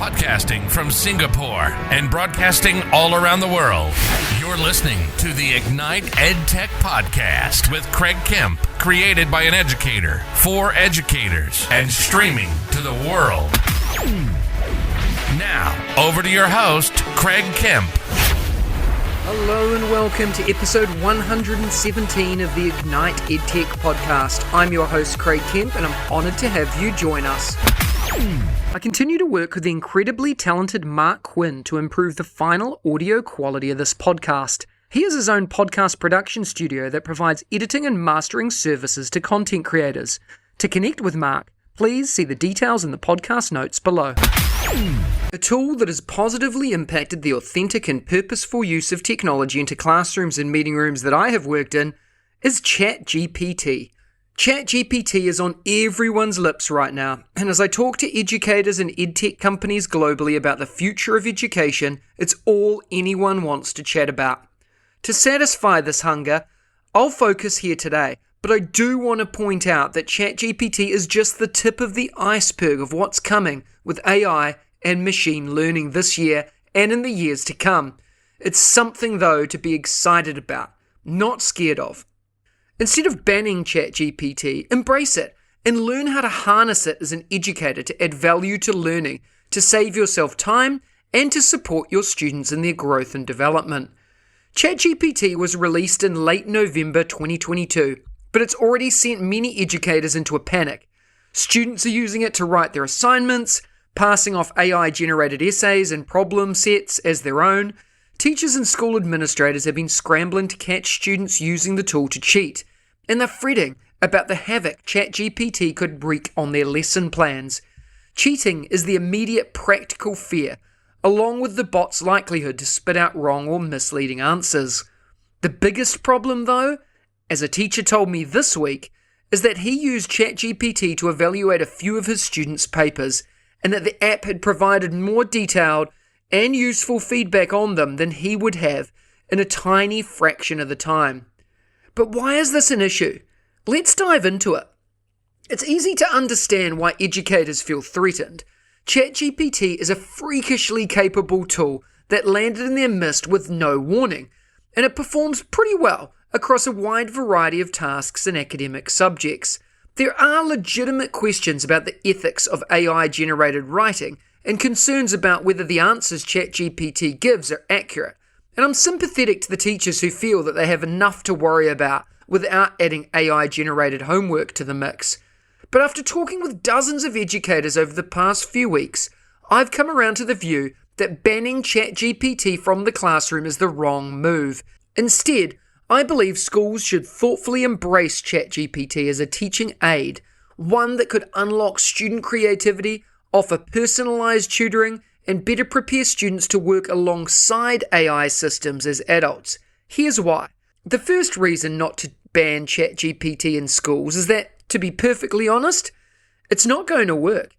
podcasting from Singapore and broadcasting all around the world. You're listening to the Ignite EdTech Podcast with Craig Kemp, created by an educator for educators and streaming to the world. Now, over to your host, Craig Kemp. Hello and welcome to episode 117 of the Ignite EdTech Podcast. I'm your host, Craig Kemp, and I'm honoured to have you join us. I continue to work with the incredibly talented Mark Quinn to improve the final audio quality of this podcast. He has his own podcast production studio that provides editing and mastering services to content creators. To connect with Mark, please see the details in the podcast notes below. A tool that has positively impacted the authentic and purposeful use of technology into classrooms and meeting rooms that I have worked in is ChatGPT. ChatGPT is on everyone's lips right now, and as I talk to educators and edtech companies globally about the future of education, it's all anyone wants to chat about. To satisfy this hunger, I'll focus here today, but I do want to point out that ChatGPT is just the tip of the iceberg of what's coming with AI and machine learning this year and in the years to come. It's something, though, to be excited about, not scared of. Instead of banning ChatGPT, embrace it and learn how to harness it as an educator to add value to learning, to save yourself time, and to support your students in their growth and development. ChatGPT was released in late November 2022, but it's already sent many educators into a panic. Students are using it to write their assignments, passing off AI-generated essays and problem sets as their own. Teachers and school administrators have been scrambling to catch students using the tool to cheat, and they're fretting about the havoc ChatGPT could wreak on their lesson plans. Cheating is the immediate practical fear, along with the bot's likelihood to spit out wrong or misleading answers. The biggest problem, though, as a teacher told me this week, is that he used ChatGPT to evaluate a few of his students' papers, and that the app had provided more detailed and useful feedback on them than he would have in a tiny fraction of the time. But why is this an issue? Let's dive into it. It's easy to understand why educators feel threatened. ChatGPT is a freakishly capable tool that landed in their midst with no warning, and it performs pretty well across a wide variety of tasks and academic subjects. There are legitimate questions about the ethics of AI-generated writing and concerns about whether the answers ChatGPT gives are accurate. And I'm sympathetic to the teachers who feel that they have enough to worry about without adding AI-generated homework to the mix. But after talking with dozens of educators over the past few weeks, I've come around to the view that banning ChatGPT from the classroom is the wrong move. Instead, I believe schools should thoughtfully embrace ChatGPT as a teaching aid, one that could unlock student creativity, offer personalized tutoring, and better prepare students to work alongside AI systems as adults. Here's why. The first reason not to ban ChatGPT in schools is that, to be perfectly honest, it's not going to work.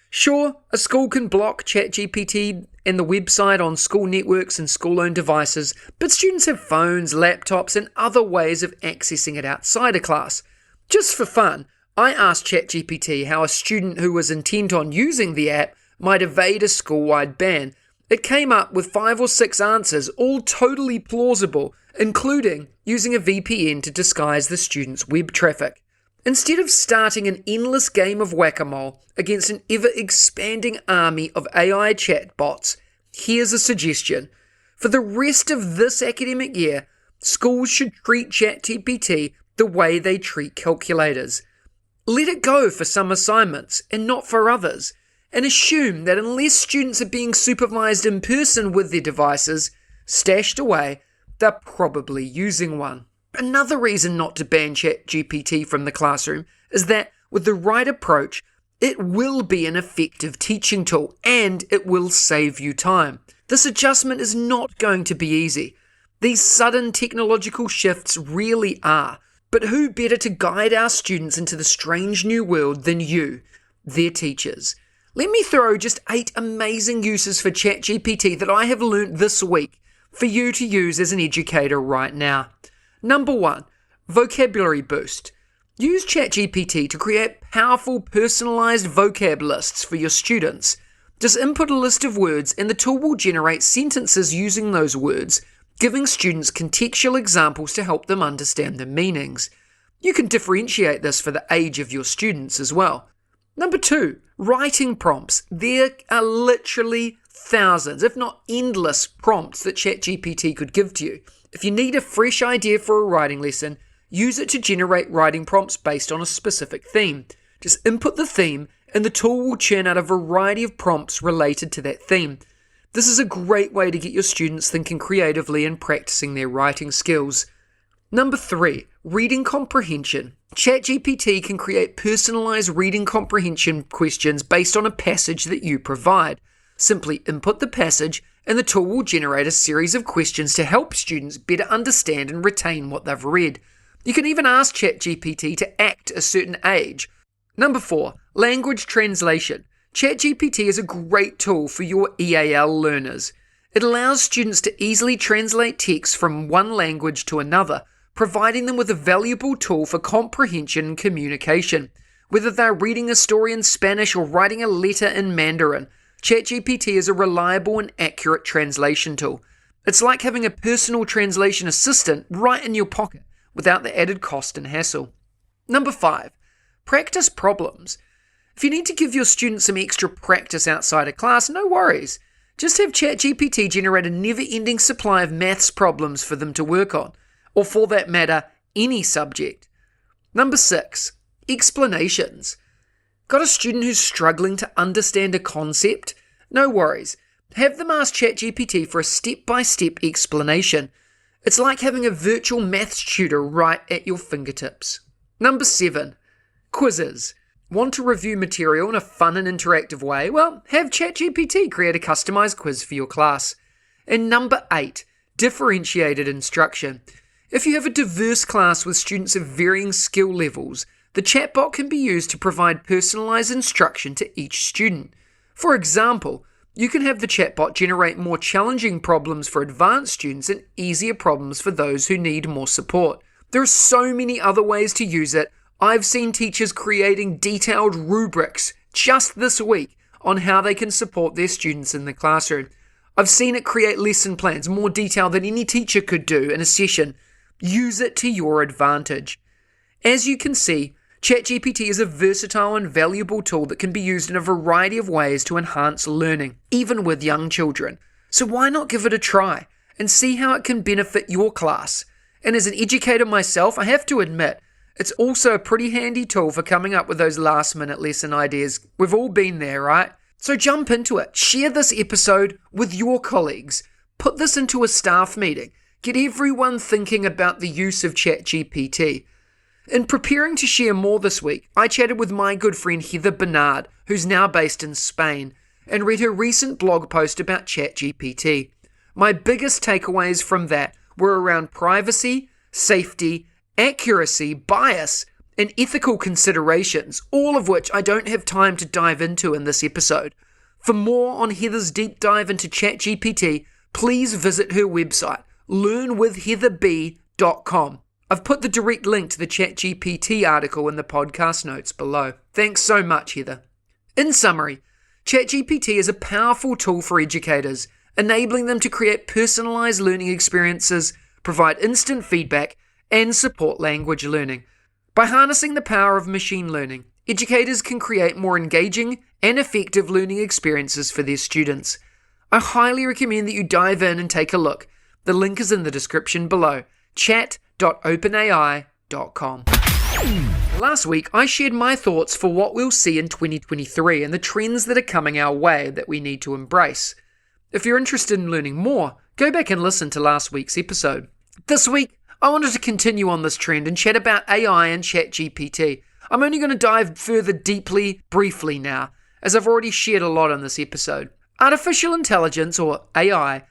Sure, a school can block ChatGPT and the website on school networks and school-owned devices, but students have phones, laptops, and other ways of accessing it outside of class. Just for fun, I asked ChatGPT how a student who was intent on using the app might evade a school-wide ban. It came up with 5 or 6 answers, all totally plausible, including using a VPN to disguise the student's web traffic. Instead of starting an endless game of whack-a-mole against an ever-expanding army of AI chatbots, here's a suggestion. For the rest of this academic year, schools should treat ChatGPT the way they treat calculators. Let it go for some assignments and not for others, and assume that unless students are being supervised in person with their devices stashed away, they're probably using one. Another reason not to ban ChatGPT from the classroom is that, with the right approach, it will be an effective teaching tool and it will save you time. This adjustment is not going to be easy. These sudden technological shifts really are, but who better to guide our students into the strange new world than you, their teachers? Let me throw just 8 amazing uses for ChatGPT that I have learned this week for you to use as an educator right now. Number 1, vocabulary boost. Use ChatGPT to create powerful personalized vocab lists for your students. Just input a list of words and the tool will generate sentences using those words, giving students contextual examples to help them understand the meanings. You can differentiate this for the age of your students as well. Number 2, writing prompts. There are literally thousands, if not endless, prompts that ChatGPT could give to you. If you need a fresh idea for a writing lesson, use it to generate writing prompts based on a specific theme. Just input the theme and the tool will churn out a variety of prompts related to that theme. This is a great way to get your students thinking creatively and practicing their writing skills. Number 3, reading comprehension. ChatGPT can create personalized reading comprehension questions based on a passage that you provide. Simply input the passage and the tool will generate a series of questions to help students better understand and retain what they've read. You can even ask ChatGPT to act a certain age. Number 4, language translation. ChatGPT is a great tool for your EAL learners. It allows students to easily translate text from one language to another, providing them with a valuable tool for comprehension and communication. Whether they're reading a story in Spanish or writing a letter in Mandarin, ChatGPT is a reliable and accurate translation tool. It's like having a personal translation assistant right in your pocket without the added cost and hassle. Number 5, practice problems. If you need to give your students some extra practice outside of class, no worries. Just have ChatGPT generate a never-ending supply of maths problems for them to work on, or for that matter, any subject. Number 6, explanations. Got a student who's struggling to understand a concept? No worries. Have them ask ChatGPT for a step-by-step explanation. It's like having a virtual maths tutor right at your fingertips. Number 7, quizzes. Want to review material in a fun and interactive way? Well, have ChatGPT create a customized quiz for your class. And number 8, differentiated instruction. If you have a diverse class with students of varying skill levels, the chatbot can be used to provide personalized instruction to each student. For example, you can have the chatbot generate more challenging problems for advanced students and easier problems for those who need more support. There are so many other ways to use it. I've seen teachers creating detailed rubrics just this week on how they can support their students in the classroom. I've seen it create lesson plans more detailed than any teacher could do in a session. Use it to your advantage. As you can see, ChatGPT is a versatile and valuable tool that can be used in a variety of ways to enhance learning, even with young children. So why not give it a try and see how it can benefit your class? And as an educator myself, I have to admit, it's also a pretty handy tool for coming up with those last-minute lesson ideas. We've all been there, right? So jump into it. Share this episode with your colleagues. Put this into a staff meeting. Get everyone thinking about the use of ChatGPT. In preparing to share more this week, I chatted with my good friend Heather Barnard, who's now based in Spain, and read her recent blog post about ChatGPT. My biggest takeaways from that were around privacy, safety, accuracy, bias, and ethical considerations, all of which I don't have time to dive into in this episode. For more on Heather's deep dive into ChatGPT, please visit her website, learnwithheatherb.com. I've put the direct link to the ChatGPT article in the podcast notes below. Thanks so much, Heather. In summary, ChatGPT is a powerful tool for educators, enabling them to create personalized learning experiences, provide instant feedback, and support language learning. By harnessing the power of machine learning, educators can create more engaging and effective learning experiences for their students. I highly recommend that you dive in and take a look. The link is in the description below, chat.openai.com. Last week, I shared my thoughts for what we'll see in 2023 and the trends that are coming our way that we need to embrace. If you're interested in learning more, go back and listen to last week's episode. This week, I wanted to continue on this trend and chat about AI and ChatGPT. I'm only going to dive further deeply, briefly now, as I've already shared a lot in this episode. Artificial intelligence, or AI,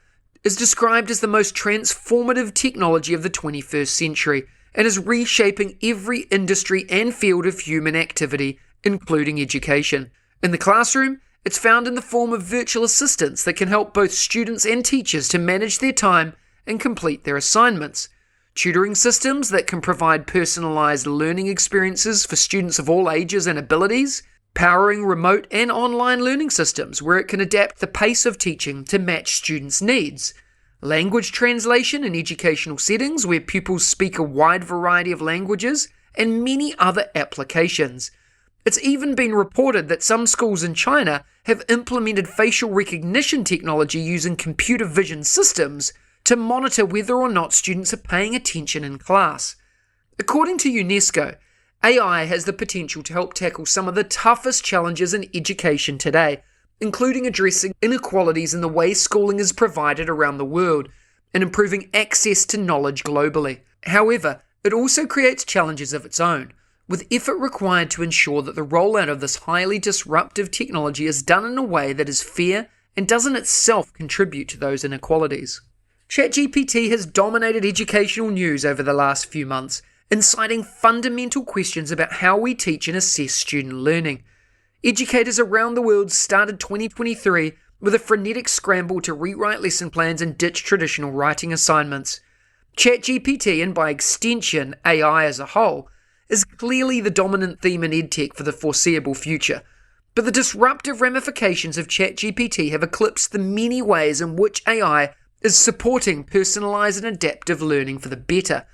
is described as the most transformative technology of the 21st century and is reshaping every industry and field of human activity, including education. In the classroom, it's found in the form of virtual assistants that can help both students and teachers to manage their time and complete their assignments. Tutoring systems that can provide personalized learning experiences for students of all ages and abilities, powering remote and online learning systems where it can adapt the pace of teaching to match students' needs, language translation in educational settings where pupils speak a wide variety of languages, and many other applications. It's even been reported that some schools in China have implemented facial recognition technology using computer vision systems to monitor whether or not students are paying attention in class. According to UNESCO, AI has the potential to help tackle some of the toughest challenges in education today, including addressing inequalities in the way schooling is provided around the world and improving access to knowledge globally. However, it also creates challenges of its own, with effort required to ensure that the rollout of this highly disruptive technology is done in a way that is fair and doesn't itself contribute to those inequalities. ChatGPT has dominated educational news over the last few months, inciting fundamental questions about how we teach and assess student learning. Educators around the world started 2023 with a frenetic scramble to rewrite lesson plans and ditch traditional writing assignments. ChatGPT, and by extension AI as a whole, is clearly the dominant theme in EdTech for the foreseeable future. But the disruptive ramifications of ChatGPT have eclipsed the many ways in which AI is supporting personalised and adaptive learning for the better.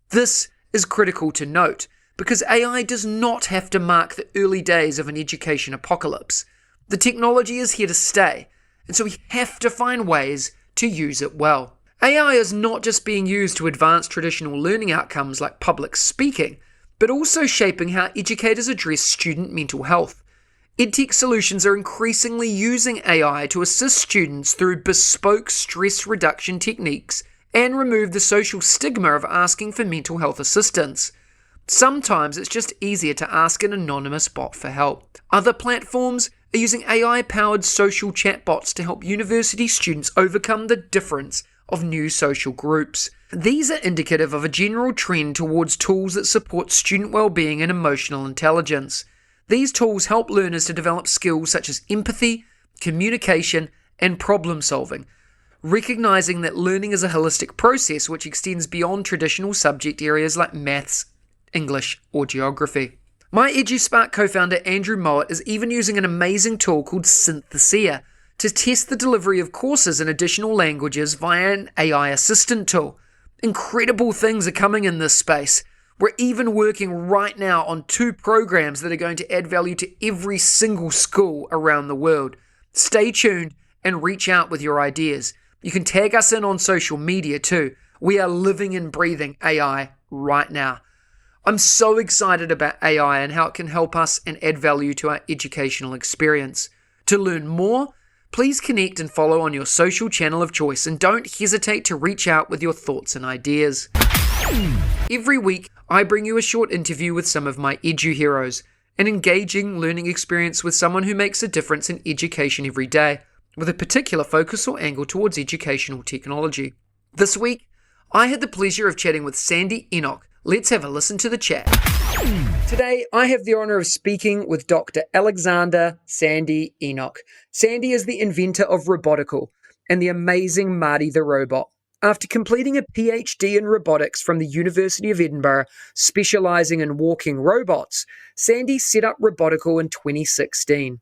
This is critical to note, because AI does not have to mark the early days of an education apocalypse. The technology is here to stay, and so we have to find ways to use it well. AI is not just being used to advance traditional learning outcomes like public speaking, but also shaping how educators address student mental health. EdTech solutions are increasingly using AI to assist students through bespoke stress reduction techniques and remove the social stigma of asking for mental health assistance. Sometimes it's just easier to ask an anonymous bot for help. Other platforms are using AI-powered social chatbots to help university students overcome the difference of new social groups. These are indicative of a general trend towards tools that support student well-being and emotional intelligence. These tools help learners to develop skills such as empathy, communication, and problem solving, recognizing that learning is a holistic process which extends beyond traditional subject areas like maths, English, or geography. My EduSpark co-founder Andrew Mowat is even using an amazing tool called Synthesia to test the delivery of courses in additional languages via an AI assistant tool. Incredible things are coming in this space. We're even working right now on 2 programs that are going to add value to every single school around the world. Stay tuned and reach out with your ideas. You can tag us in on social media too. We are living and breathing AI right now. I'm so excited about AI and how it can help us and add value to our educational experience. To learn more, please connect and follow on your social channel of choice, and don't hesitate to reach out with your thoughts and ideas. Every week, I bring you a short interview with some of my edu heroes, an engaging learning experience with someone who makes a difference in education every day, with a particular focus or angle towards educational technology. This week, I had the pleasure of chatting with Sandy Enoch. Let's have a listen to the chat. Today, I have the honor of speaking with Dr. Alexander Sandy Enoch. Sandy is the inventor of Robotical and the amazing Marty the robot. After completing a PhD in robotics from the University of Edinburgh, specializing in walking robots, Sandy set up Robotical in 2016.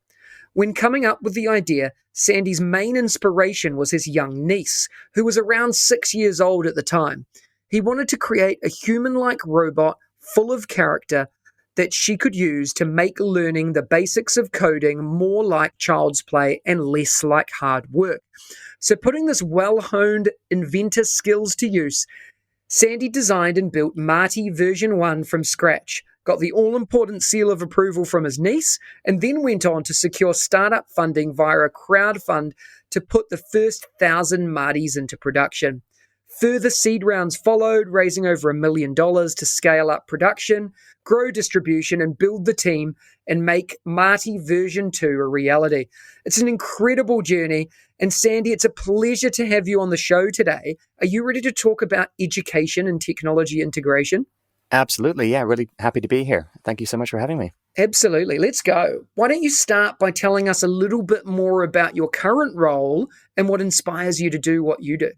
When coming up with the idea, Sandy's main inspiration was his young niece, who was around 6 years old at the time. He wanted to create a human-like robot full of character that she could use to make learning the basics of coding more like child's play and less like hard work. So putting this well-honed inventor skills to use, Sandy designed and built Marty version 1 from scratch, got the all-important seal of approval from his niece, and then went on to secure startup funding via a crowdfund to put the first 1,000 Martys into production. Further seed rounds followed, raising over $1 million to scale up production, grow distribution, and build the team and make Marty version 2 a reality. It's an incredible journey. And Sandy, it's a pleasure to have you on the show today. Are you ready to talk about education and technology integration? Absolutely. Yeah, really happy to be here. Thank you so much for having me. Absolutely. Let's go. Why don't you start by telling us a little bit more about your current role and what inspires you to do what you do?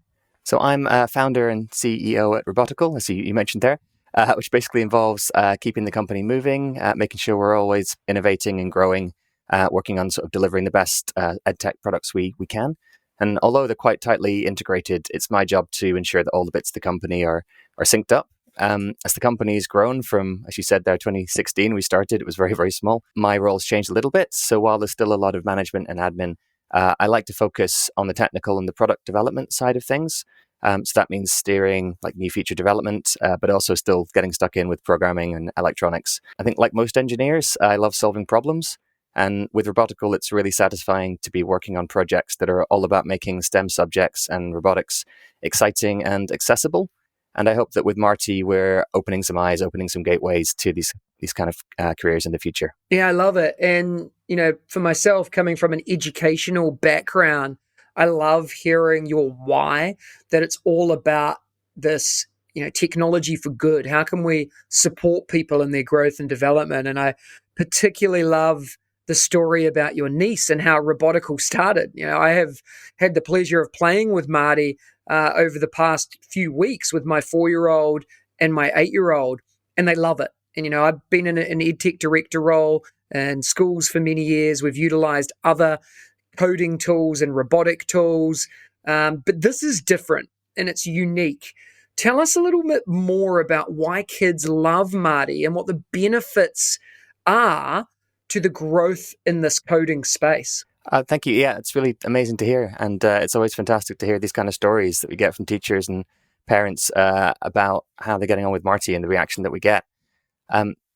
So I'm a founder and CEO at Robotical, as you mentioned there. which basically involves keeping the company moving, making sure we're always innovating and growing, working on sort of delivering the best edtech products we can. And although they're quite tightly integrated, it's my job to ensure that all the bits of the company are synced up. As the company's grown from, as you said there, 2016, we started, it was very, very small. My role's changed a little bit. So while there's still a lot of management and admin, I like to focus on the technical and the product development side of things. So that means steering like new feature development, but also still getting stuck in with programming and electronics. I think like most engineers, I love solving problems. And with Robotical, it's really satisfying to be working on projects that are all about making STEM subjects and robotics exciting and accessible. And I hope that with Marty, we're opening some eyes, opening some gateways to these kind of careers in the future. Yeah, I love it. And, for myself, coming from an educational background, I love hearing your why, that it's all about this, technology for good. How can we support people in their growth and development? And I particularly love the story about your niece and how Robotical started. I have had the pleasure of playing with Marty over the past few weeks with my 4-year-old and my 8-year-old, and they love it. And, I've been in an EdTech director role in schools for many years. We've utilized other coding tools and robotic tools, but this is different and it's unique. Tell us a little bit more about why kids love Marty and what the benefits are to the growth in this coding space. Thank you. Yeah, it's really amazing to hear. And it's always fantastic to hear these kind of stories that we get from teachers and parents about how they're getting on with Marty and the reaction that we get.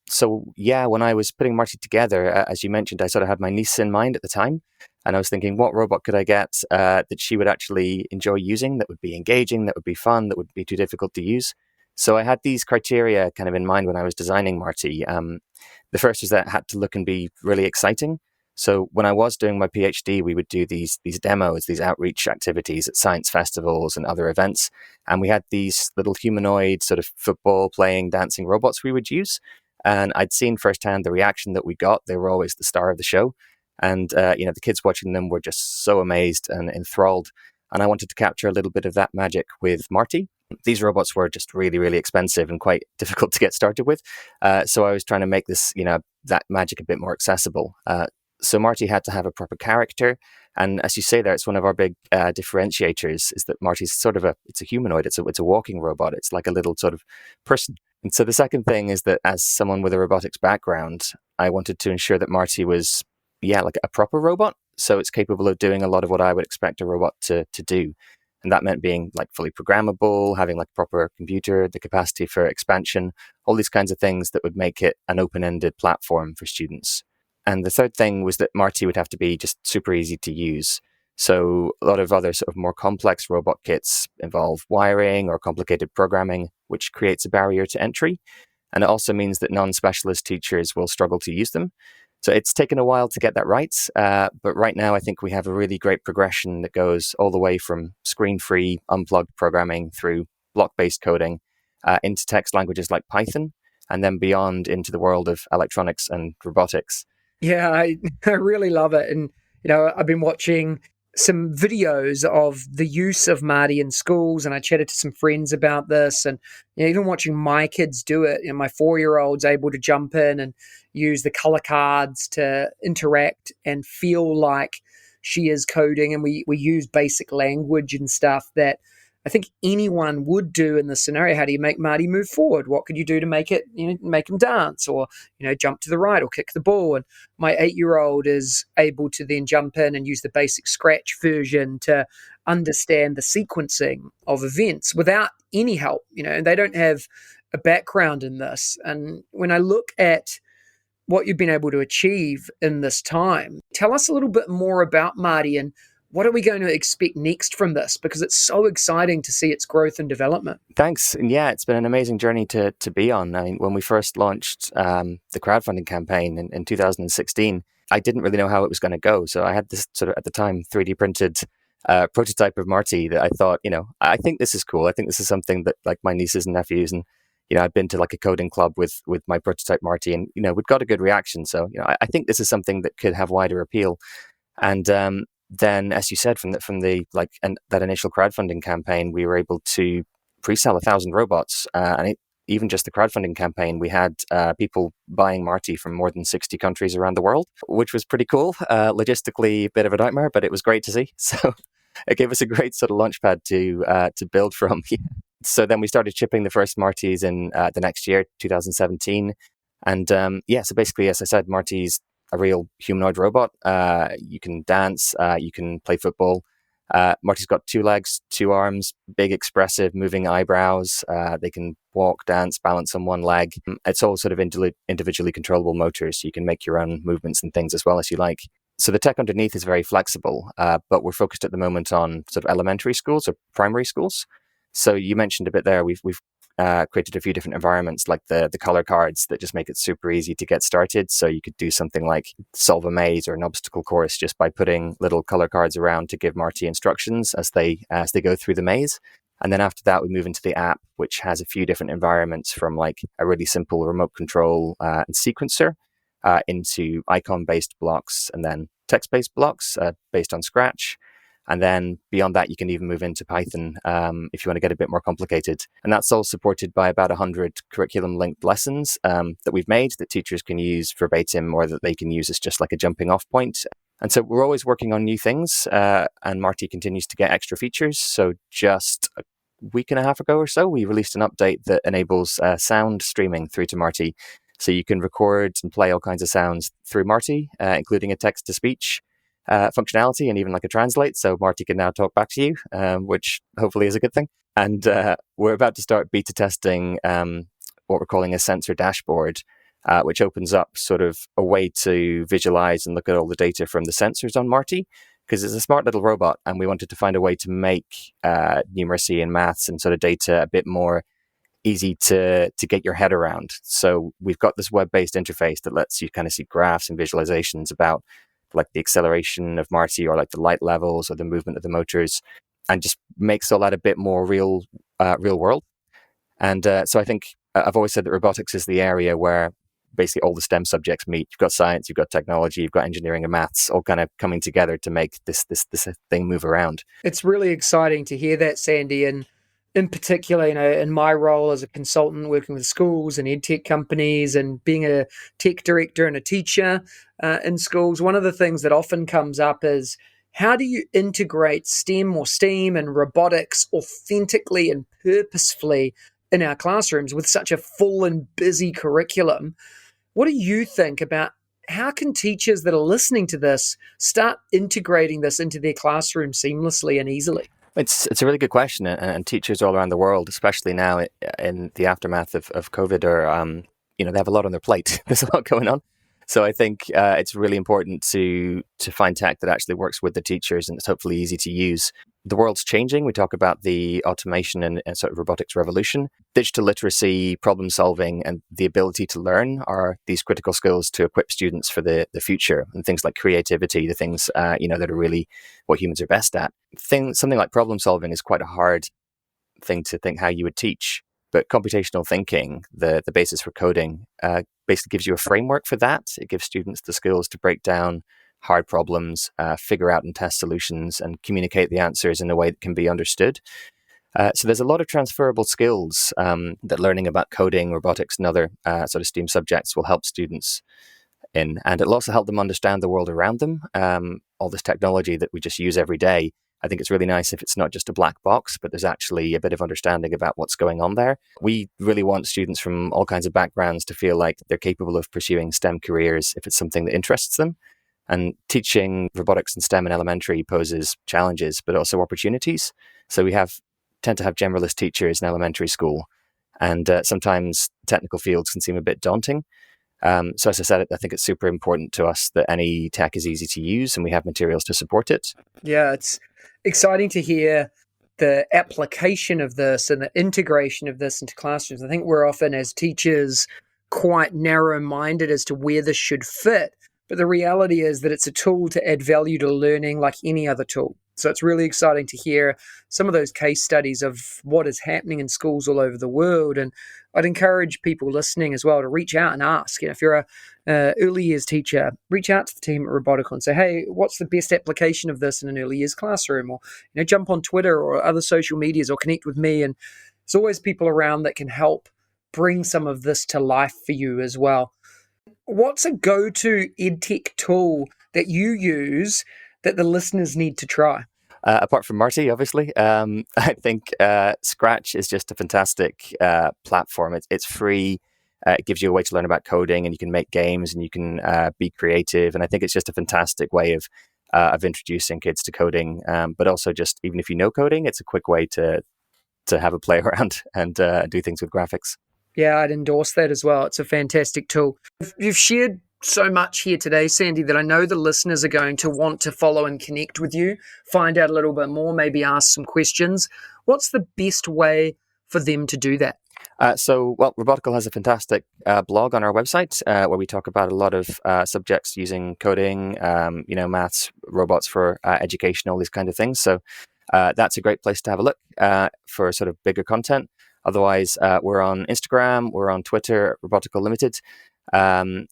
So yeah, when I was putting Marty together, as you mentioned, I sort of had my niece in mind at the time. And I was thinking, what robot could I get that she would actually enjoy using, that would be engaging, that would be fun, that would be too difficult to use? So I had these criteria kind of in mind when I was designing Marty. The first was that it had to look and be really exciting. So when I was doing my PhD, we would do these demos, these outreach activities at science festivals and other events. And we had these little humanoid sort of football playing, dancing robots we would use. And I'd seen firsthand the reaction that we got. They were always the star of the show. And, the kids watching them were just so amazed and enthralled. And I wanted to capture a little bit of that magic with Marty. These robots were just really, really expensive and quite difficult to get started with. So I was trying to make this, that magic a bit more accessible. So Marty had to have a proper character. And as you say there, it's one of our big differentiators is that Marty's sort of it's a humanoid. It's a walking robot. It's like a little sort of person. And so the second thing is that as someone with a robotics background, I wanted to ensure that Marty was, like a proper robot. So it's capable of doing a lot of what I would expect a robot to do. And that meant being like fully programmable, having like a proper computer, the capacity for expansion, all these kinds of things that would make it an open-ended platform for students. And the third thing was that Marty would have to be just super easy to use. So a lot of other sort of more complex robot kits involve wiring or complicated programming, which creates a barrier to entry. And it also means that non-specialist teachers will struggle to use them. So it's taken a while to get that right. But right now, I think we have a really great progression that goes all the way from screen-free, unplugged programming through block-based coding into text languages like Python, and then beyond into the world of electronics and robotics. Yeah, I really love it. And, I've been watching some videos of the use of Marty in schools, and I chatted to some friends about this, and even watching my kids do it. My 4-year-old's able to jump in and use the color cards to interact and feel like she is coding, and we use basic language and stuff that I think anyone would do in this scenario. How do you make Marty move forward? What could you do to make it, make him dance or, jump to the right or kick the ball? And my 8-year-old is able to then jump in and use the basic Scratch version to understand the sequencing of events without any help, and they don't have a background in this. And when I look at what you've been able to achieve in this time, tell us a little bit more about Marty and what are we going to expect next from this? Because it's so exciting to see its growth and development. Thanks. And yeah, it's been an amazing journey to be on. I mean, when we first launched the crowdfunding campaign in 2016, I didn't really know how it was going to go. So I had this sort of, at the time, 3D printed prototype of Marty that I thought, I think this is cool. I think this is something that like my nieces and nephews and, I'd been to like a coding club with my prototype Marty and, we'd got a good reaction. So, I think this is something that could have wider appeal. And then, as you said, from that initial crowdfunding campaign, we were able to pre-sell 1,000 robots, and even just the crowdfunding campaign, we had people buying Marty from more than 60 countries around the world, which was pretty cool. Logistically, a bit of a nightmare, but it was great to see. So it gave us a great sort of launchpad to build from. So then we started shipping the first Martys in the next year, 2017. And so basically, as I said, Marty's a real humanoid robot. You can dance, you can play football. Marty's got 2 legs, 2 arms, big, expressive, moving eyebrows. They can walk, dance, balance on one leg. It's all sort of individually controllable motors. So you can make your own movements and things as well as you like. So the tech underneath is very flexible, but we're focused at the moment on sort of elementary schools or primary schools. So you mentioned a bit there, we've created a few different environments like the color cards that just make it super easy to get started. So you could do something like solve a maze or an obstacle course just by putting little color cards around to give Marty instructions as they go through the maze. And then after that, we move into the app, which has a few different environments from like a really simple remote control and sequencer into icon-based blocks and then text-based blocks based on Scratch. And then beyond that, you can even move into Python if you want to get a bit more complicated. And that's all supported by about 100 curriculum-linked lessons that we've made that teachers can use verbatim or that they can use as just like a jumping-off point. And so we're always working on new things, and Marty continues to get extra features. So just a week and a half ago or so, we released an update that enables sound streaming through to Marty. So you can record and play all kinds of sounds through Marty, including a text-to-speech functionality and even like a translate. So Marty can now talk back to you, which hopefully is a good thing. And we're about to start beta testing what we're calling a sensor dashboard, which opens up sort of a way to visualize and look at all the data from the sensors on Marty, because it's a smart little robot and we wanted to find a way to make numeracy and maths and sort of data a bit more easy to get your head around. So we've got this web-based interface that lets you kind of see graphs and visualizations about like the acceleration of Marty or like the light levels or the movement of the motors, and just makes all that a bit more real world. And so I think I've always said that robotics is the area where basically all the STEM subjects meet. You've got science, you've got technology, you've got engineering and maths all kind of coming together to make this thing move around. It's really exciting to hear that, Sandy. And in particular, in my role as a consultant working with schools and edtech companies and being a tech director and a teacher in schools, one of the things that often comes up is how do you integrate STEM or STEAM and robotics authentically and purposefully in our classrooms with such a full and busy curriculum? What do you think about how can teachers that are listening to this start integrating this into their classroom seamlessly and easily? It's a really good question, and teachers all around the world, especially now in the aftermath of COVID, are they have a lot on their plate. There's a lot going on, so I think it's really important to find tech that actually works with the teachers and it's hopefully easy to use. The world's changing. We talk about the automation and sort of robotics revolution. Digital literacy, problem solving, and the ability to learn are these critical skills to equip students for the future. And things like creativity, the things that are really what humans are best at. Something like problem solving is quite a hard thing to think how you would teach. But computational thinking, the basis for coding, basically gives you a framework for that. It gives students the skills to break down hard problems, figure out and test solutions, and communicate the answers in a way that can be understood. So there's a lot of transferable skills that learning about coding, robotics, and other sort of STEAM subjects will help students in. And it'll also help them understand the world around them. All this technology that we just use every day, I think it's really nice if it's not just a black box, but there's actually a bit of understanding about what's going on there. We really want students from all kinds of backgrounds to feel like they're capable of pursuing STEM careers if it's something that interests them. And teaching robotics and STEM in elementary poses challenges, but also opportunities. So we tend to have generalist teachers in elementary school, and sometimes technical fields can seem a bit daunting. So as I said, I think it's super important to us that any tech is easy to use and we have materials to support it. Yeah, it's exciting to hear the application of this and the integration of this into classrooms. I think we're often, as teachers, quite narrow-minded as to where this should fit. But the reality is that it's a tool to add value to learning like any other tool. So it's really exciting to hear some of those case studies of what is happening in schools all over the world. And I'd encourage people listening as well to reach out and ask. If you're a early years teacher, reach out to the team at Robotical and say, hey, what's the best application of this in an early years classroom? Or jump on Twitter or other social medias or connect with me. And there's always people around that can help bring some of this to life for you as well. What's a go-to EdTech tool that you use that the listeners need to try? Apart from Marty, obviously, I think Scratch is just a fantastic platform. It's free. It gives you a way to learn about coding, and you can make games, and you can be creative. And I think it's just a fantastic way of introducing kids to coding. But also, just even if you know coding, it's a quick way to have a play around and do things with graphics. Yeah, I'd endorse that as well. It's a fantastic tool. You've shared so much here today, Sandy, that I know the listeners are going to want to follow and connect with you, find out a little bit more, maybe ask some questions. What's the best way for them to do that? Robotical has a fantastic blog on our website where we talk about a lot of subjects using coding, maths, robots for education, all these kind of things. So that's a great place to have a look for sort of bigger content. Otherwise, we're on Instagram, we're on Twitter, Robotical Limited, all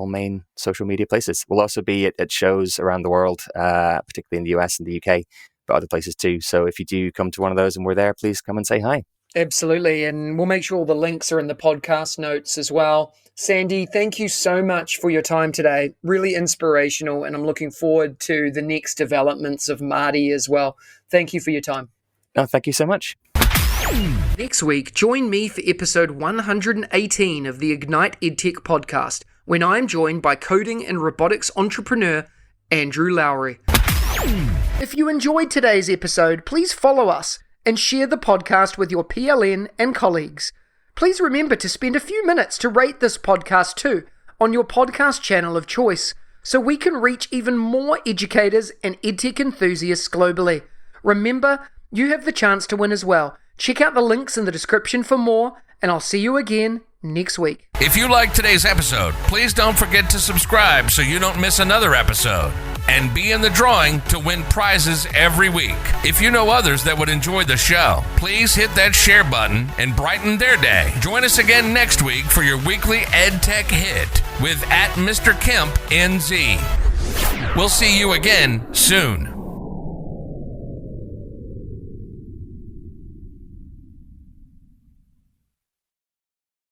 main social media places. We'll also be at shows around the world, particularly in the US and the UK, but other places too. So if you do come to one of those and we're there, please come and say hi. Absolutely. And we'll make sure all the links are in the podcast notes as well. Sandy, thank you so much for your time today. Really inspirational. And I'm looking forward to the next developments of Marty as well. Thank you for your time. Oh, thank you so much. Next week, join me for episode 118 of the Ignite EdTech Podcast, when I'm joined by coding and robotics entrepreneur Andrew Lowry. If you enjoyed today's episode, please follow us and share the podcast with your PLN and colleagues. Please remember to spend a few minutes to rate this podcast too on your podcast channel of choice, so we can reach even more educators and EdTech enthusiasts globally. Remember, you have the chance to win as well. Check out the links in the description for more, and I'll see you again next week. If you liked today's episode, please don't forget to subscribe so you don't miss another episode. And be in the drawing to win prizes every week. If you know others that would enjoy the show, please hit that share button and brighten their day. Join us again next week for your weekly EdTech hit with @Mr. Kemp NZ. We'll see you again soon.